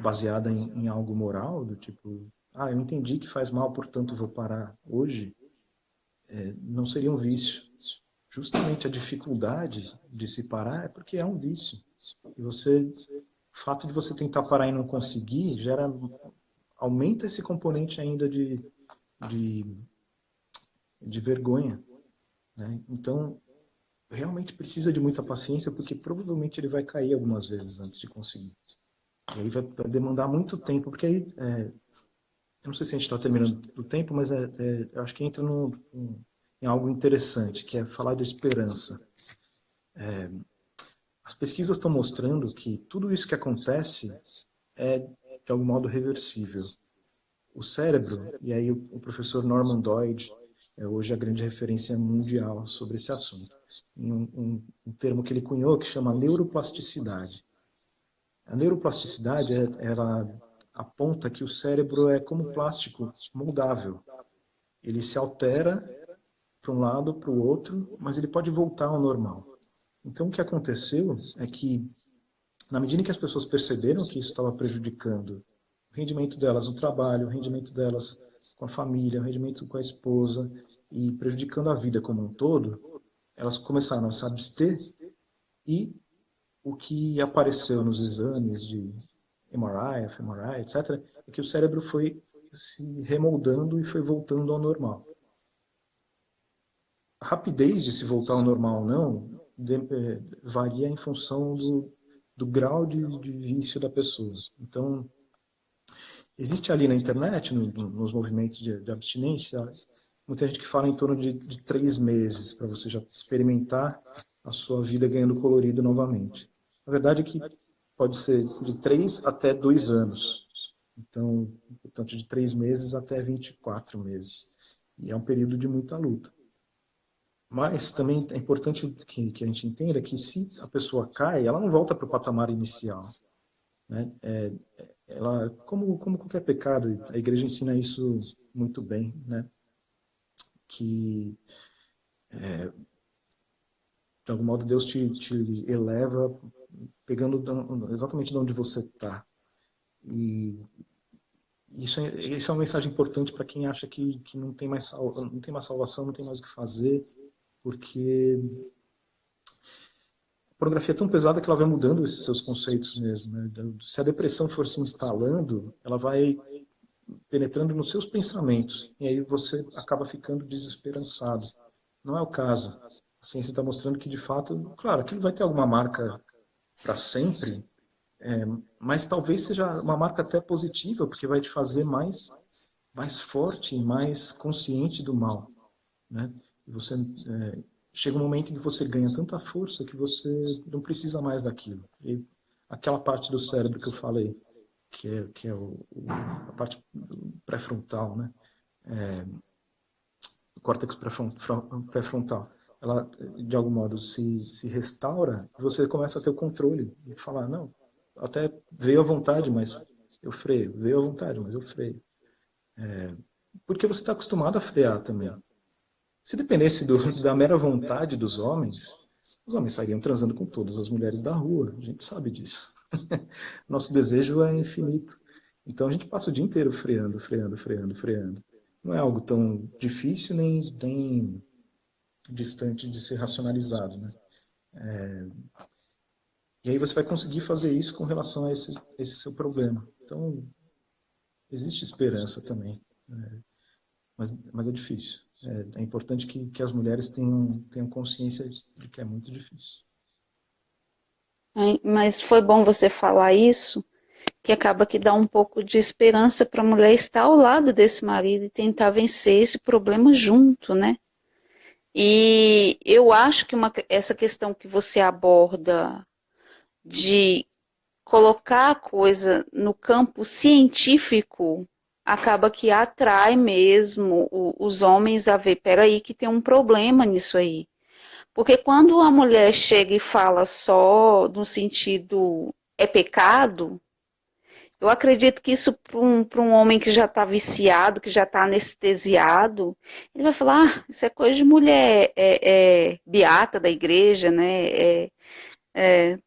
baseada em algo moral, do tipo, eu entendi que faz mal, portanto vou parar hoje, não seria um vício. Justamente a dificuldade de se parar é porque é um vício. E o fato de você tentar parar e não conseguir aumenta esse componente ainda de, de vergonha, né? Então, realmente precisa de muita paciência, porque provavelmente ele vai cair algumas vezes antes de conseguir. E aí vai demandar muito tempo, porque aí, eu não sei se a gente está terminando o tempo, mas eu acho que entra em algo interessante, que é falar de esperança. As pesquisas estão mostrando que tudo isso que acontece é, de algum modo, reversível. O cérebro, e aí o professor Norman Doidge é hoje a grande referência mundial sobre esse assunto, em um termo que ele cunhou que chama neuroplasticidade. A neuroplasticidade, ela aponta que o cérebro é como plástico moldável. Ele se altera para um lado, para o outro, mas ele pode voltar ao normal. Então, o que aconteceu é que, na medida em que as pessoas perceberam que isso estava prejudicando o rendimento delas no trabalho, o rendimento delas com a família, o rendimento com a esposa, e prejudicando a vida como um todo, elas começaram a se abster, e o que apareceu nos exames de MRI, fMRI, etc., é que o cérebro foi se remoldando e foi voltando ao normal. A rapidez de se voltar ao normal ou não varia em função do grau de vício da pessoa. Então, existe ali na internet, nos movimentos de abstinência, muita gente que fala em torno de 3 meses para você já experimentar a sua vida ganhando colorido novamente. A verdade é que pode ser de 3 até 2 anos. Então, portanto, de 3 meses até 24 meses. E é um período de muita luta. Mas também é importante que a gente entenda que se a pessoa cai, ela não volta para o patamar inicial. Né? Ela, como qualquer pecado, a igreja ensina isso muito bem, né? Que de algum modo Deus te eleva pegando exatamente de onde você está. E isso é uma mensagem importante para quem acha que não tem mais salvação, não tem mais o que fazer, porque a pornografia é tão pesada que ela vai mudando esses seus conceitos mesmo. Né? Se a depressão for se instalando, ela vai penetrando nos seus pensamentos, e aí você acaba ficando desesperançado. Não é o caso. A ciência está mostrando que, de fato, claro, aquilo vai ter alguma marca para sempre, mas talvez seja uma marca até positiva, porque vai te fazer mais forte e mais consciente do mal. Né? E você chega um momento em que você ganha tanta força que você não precisa mais daquilo. E aquela parte do cérebro que eu falei, que é a parte pré-frontal, né? O córtex pré-frontal, ela, de algum modo, se restaura e você começa a ter o controle e falar, não, até veio à vontade, mas eu freio. Veio à vontade, mas eu freio. Porque você está acostumado a frear também. Se dependesse da mera vontade dos homens, os homens sairiam transando com todas as mulheres da rua. A gente sabe disso. Nosso desejo é infinito. Então a gente passa o dia inteiro freando, freando, freando, freando. Não é algo tão difícil nem distante de ser racionalizado, né? E aí você vai conseguir fazer isso com relação a esse seu problema. Então, existe esperança também, mas é difícil. É importante que as mulheres tenham consciência de que é muito difícil. Mas foi bom você falar isso, que acaba que dá um pouco de esperança para a mulher estar ao lado desse marido e tentar vencer esse problema junto, né? E eu acho que essa questão que você aborda de colocar a coisa no campo científico acaba que atrai mesmo os homens a ver, peraí, que tem um problema nisso aí. Porque quando a mulher chega e fala só no sentido é pecado, eu acredito que isso para um homem que já está viciado, que já está anestesiado, ele vai falar, isso é coisa de mulher beata da igreja, né?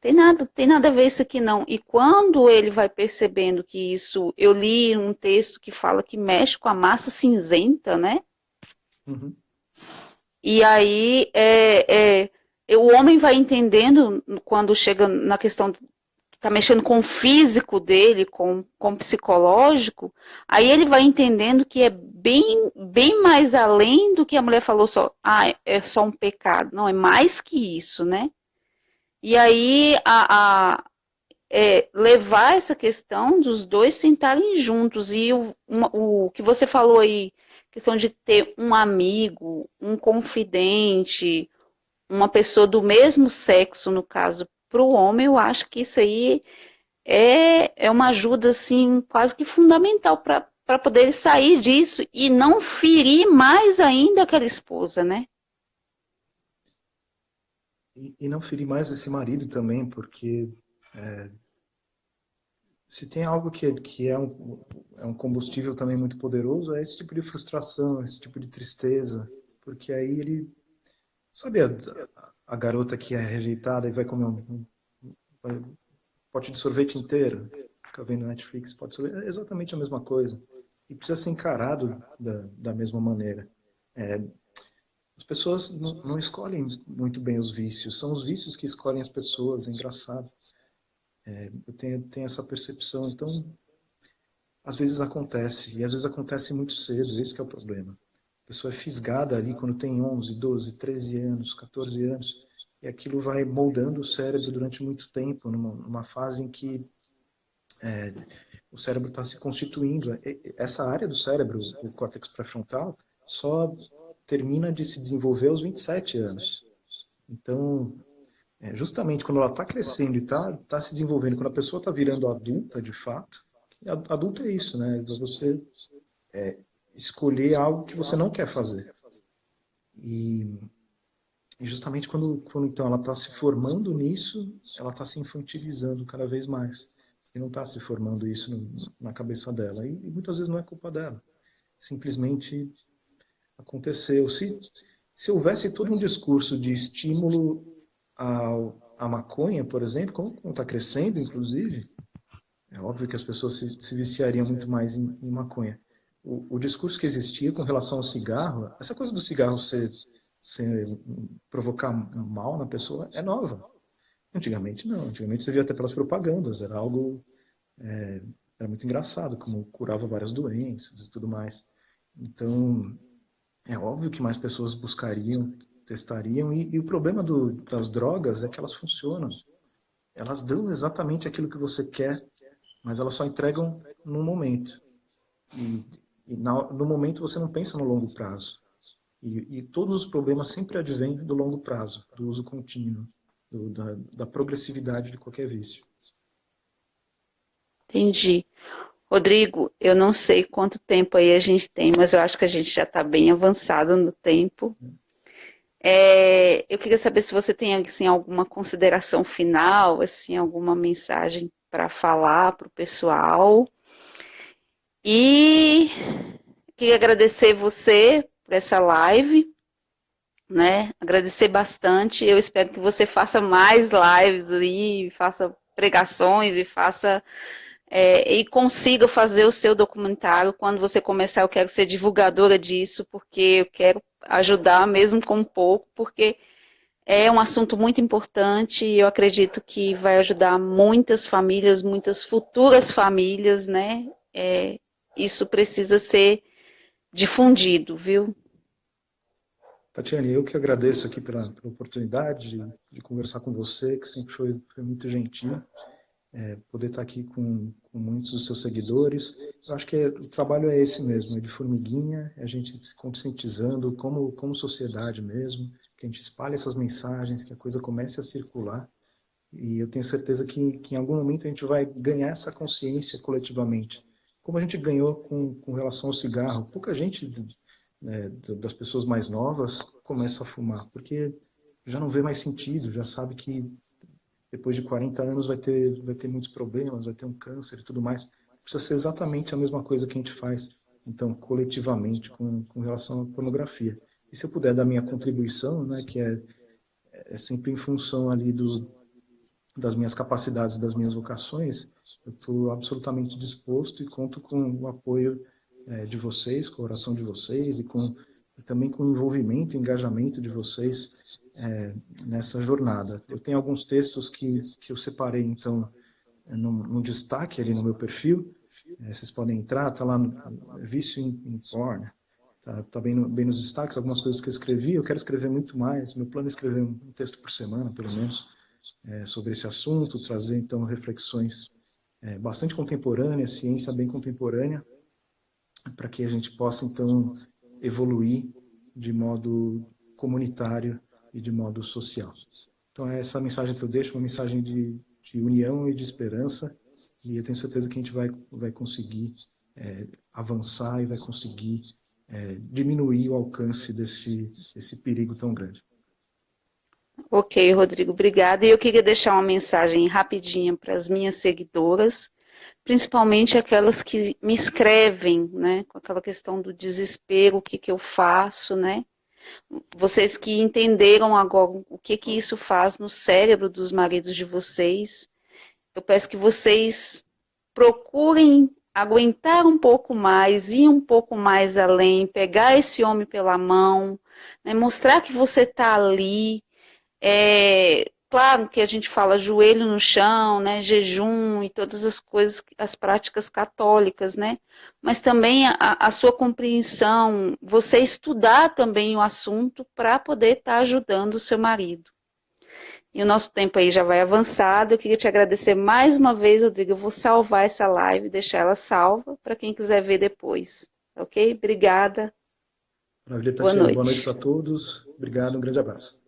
Tem nada a ver isso aqui não. E quando ele vai percebendo que isso, eu li um texto que fala que mexe com a massa cinzenta, né? Uhum. E aí o homem vai entendendo quando chega na questão que está mexendo com o físico dele, com o psicológico, aí ele vai entendendo que é bem mais além do que a mulher falou só, é só um pecado. Não, é mais que isso, né? E aí levar essa questão dos dois sentarem juntos. E o que você falou aí, questão de ter um amigo, um confidente, uma pessoa do mesmo sexo, no caso, para o homem, eu acho que isso aí é uma ajuda assim, quase que fundamental para poder sair disso e não ferir mais ainda aquela esposa, né? E não ferir mais esse marido também, porque se tem algo que é um combustível também muito poderoso, é esse tipo de frustração, esse tipo de tristeza, porque aí ele, sabe a garota que é rejeitada e vai comer um pote de sorvete inteiro, fica vendo Netflix, pode ser exatamente a mesma coisa, e precisa ser encarado da mesma maneira. As pessoas não escolhem muito bem os vícios, são os vícios que escolhem as pessoas, é engraçado. Eu tenho essa percepção, então às vezes acontece, e às vezes acontece muito cedo, esse que é o problema. A pessoa é fisgada ali quando tem 11, 12, 13 anos, 14 anos, e aquilo vai moldando o cérebro durante muito tempo, numa fase em que o cérebro está se constituindo. Essa área do cérebro, o córtex pré-frontal, só termina de se desenvolver aos 27 anos. Então, justamente quando ela está crescendo e está se desenvolvendo, quando a pessoa está virando adulta, de fato, adulto é isso, né? Você escolher algo que você não quer fazer. E justamente quando então ela está se formando nisso, ela está se infantilizando cada vez mais. E não está se formando isso na cabeça dela. E muitas vezes não é culpa dela. Simplesmente aconteceu. Se houvesse todo um discurso de estímulo à maconha, por exemplo, como está crescendo, inclusive, é óbvio que as pessoas se viciariam muito mais em maconha. O discurso que existia com relação ao cigarro, essa coisa do cigarro provocar mal na pessoa é nova. Antigamente não. Antigamente você via até pelas propagandas. Era algo... era muito engraçado, como curava várias doenças e tudo mais. Então, é óbvio que mais pessoas buscariam, testariam. E o problema das drogas é que elas funcionam. Elas dão exatamente aquilo que você quer, mas elas só entregam no momento. E no momento você não pensa no longo prazo. E todos os problemas sempre advêm do longo prazo, do uso contínuo, da progressividade de qualquer vício. Entendi. Rodrigo, eu não sei quanto tempo aí a gente tem, mas eu acho que a gente já está bem avançado no tempo. Eu queria saber se você tem assim, alguma consideração final, assim, alguma mensagem para falar para o pessoal. E queria agradecer você por essa live, né? Agradecer bastante. Eu espero que você faça mais lives aí, faça pregações e consiga fazer o seu documentário. Quando você começar, eu quero ser divulgadora disso, porque eu quero ajudar mesmo com pouco, porque é um assunto muito importante e eu acredito que vai ajudar muitas famílias, muitas futuras famílias, né? Isso precisa ser difundido, viu? Tatiane, eu que agradeço aqui pela oportunidade de conversar com você, que sempre foi muito gentil. Poder estar aqui com muitos dos seus seguidores. Eu acho que o trabalho é esse mesmo, é de formiguinha, é a gente se conscientizando como sociedade mesmo, que a gente espalhe essas mensagens, que a coisa comece a circular. E eu tenho certeza que em algum momento a gente vai ganhar essa consciência coletivamente. Como a gente ganhou com relação ao cigarro, pouca gente das pessoas mais novas começa a fumar, porque já não vê mais sentido, já sabe que depois de 40 anos vai ter muitos problemas, vai ter um câncer e tudo mais. Precisa ser exatamente a mesma coisa que a gente faz, então, coletivamente, com relação à pornografia. E se eu puder dar minha contribuição, né, que é sempre em função ali das minhas capacidades, das minhas vocações, eu estou absolutamente disposto e conto com o apoio de vocês, com a oração de vocês e também com o envolvimento, engajamento de vocês nessa jornada. Eu tenho alguns textos que eu separei, então, num destaque ali no meu perfil. Vocês podem entrar, está lá no Vício em Porn, está bem nos destaques, algumas coisas que eu escrevi. Eu quero escrever muito mais, meu plano é escrever um texto por semana, pelo menos, sobre esse assunto, trazer, então, reflexões bastante contemporâneas, ciência bem contemporânea, para que a gente possa, então, evoluir de modo comunitário e de modo social. Então, é essa mensagem que eu deixo, uma mensagem de união e de esperança, e eu tenho certeza que a gente vai conseguir avançar e vai conseguir diminuir o alcance desse perigo tão grande. Ok, Rodrigo, obrigada. E eu queria deixar uma mensagem rapidinha para as minhas seguidoras, principalmente aquelas que me escrevem, né, com aquela questão do desespero, o que eu faço, né? Vocês que entenderam agora o que isso faz no cérebro dos maridos de vocês, eu peço que vocês procurem aguentar um pouco mais, ir um pouco mais além, pegar esse homem pela mão, né, mostrar que você está ali. Claro que a gente fala joelho no chão, né, jejum e todas as coisas, as práticas católicas, né, mas também a sua compreensão, você estudar também o assunto para poder estar ajudando o seu marido. E o nosso tempo aí já vai avançado, eu queria te agradecer mais uma vez, Rodrigo, eu vou salvar essa live, deixar ela salva para quem quiser ver depois, ok? Obrigada. Maravilha, Boa Tatiana. Boa noite noite. para todos. Obrigado, um grande abraço.